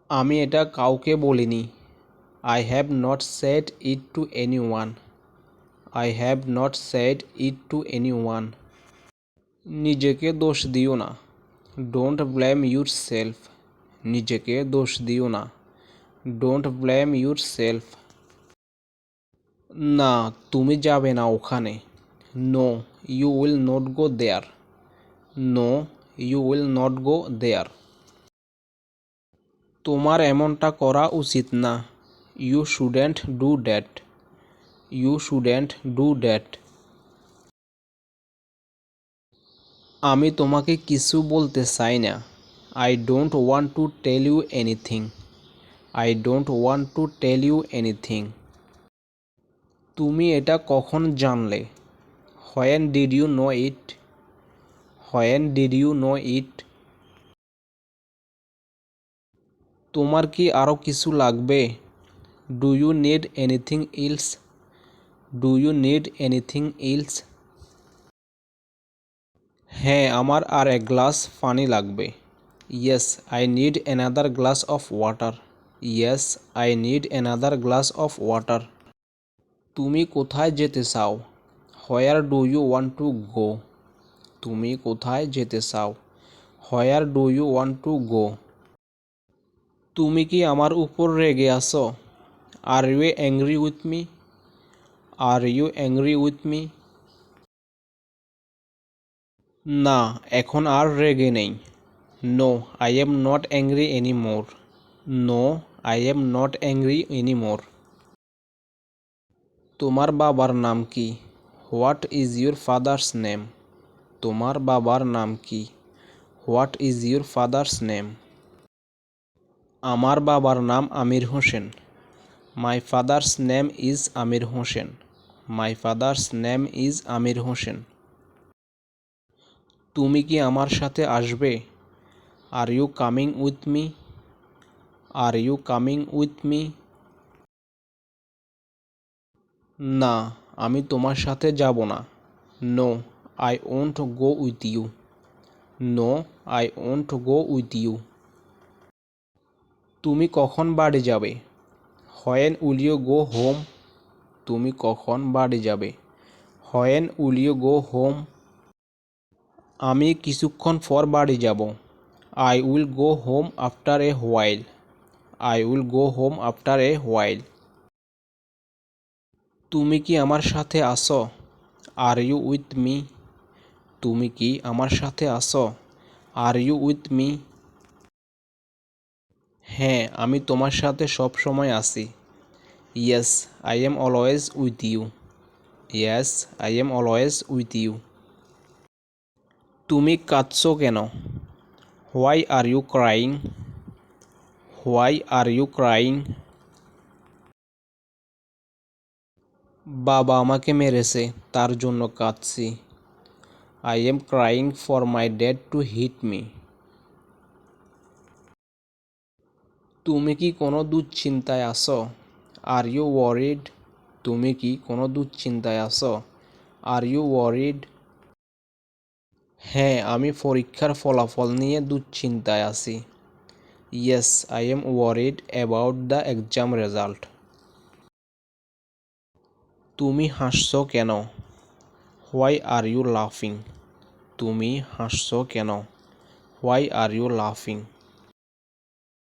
আমি এটা কাউকে বলিনি। I have not said it to anyone. I have not said it to anyone. নিজেকে দোষ দিও না। Don't blame yourself. নিজেকে দোষ দিও না। Don't blame yourself. না, তুমি যাবে না ওখানে। No, you will not go there. No, you will not go there. তোমার এমনটা করা উচিত না। You shouldn't do that. You shouldn't do that. আমি তোমাকে কিছু বলতে চাই না। I don't want to tell you anything. I don't want to tell you anything. তুমি এটা কখন জানলে? When did you know it? When did you know it? তোমার কি আরও কিছু লাগবে? Do you need anything else? Do you need anything else? হ্যাঁ, আমার আর এক গ্লাস পানি লাগবে। Yes, I need another glass of water. Yes, I need another glass of water. তুমি কোথায় যেতে চাও? Where do you want to go? তুমি কোথায় যেতে চাও? Where do you want to go? তুমি কি আমার উপর রেগে আছো? Are you angry with me? Are you angry with me? না, এখন আর রেগে নেই। No, I am not angry anymore. No, I am not angry anymore. তোমার বাবার নাম কি? What is your father's name? তোমার বাবার নাম কি? What is your father's name? আমার বাবার নাম Amir Hossain. My father's name is Amir Hossain. My father's name is Amir Hossain. তুমি কি আমার সাথে আসবে? Are you coming with me? Are you coming with me? না, আমি তোমার সাথে যাব না। No, I won't go with you. No, I won't go with you. তুমি কখন বাড়ি যাবে? When will you go home? তুমি কখন বাড়ি যাবে? When will you go home? আমি কিছুক্ষণ পর বাড়ি যাব। I will go home after a while. I will go home after a while. তুমি কি আমার সাথে আসো? Are you with me? তুমি কি আমার সাথে আসো? Are you with me? হ্যাঁ, আমি তোমার সাথে সব সময় আছি। Yes, I am always with you. Yes, I am always with you. তুমি কাঁদছো কেন? Why are you crying? Why are you crying? বাবা আমাকে মেরেছে, তার জন্য কাঁদছি। I am crying for my dad to hit me. তুমি কি কোনো দুশ্চিন্তায় আছো? Are you worried? তুমি কি কোনো দুশ্চিন্তায় আছো? Are you worried? হ্যাঁ, আমি পরীক্ষার ফলাফল নিয়ে দুশ্চিন্তায় আছি। Yes, I am worried about the exam result. তুমি হাসছো কেন? Why are you laughing? তুমি হাসছো কেন? Why are you laughing?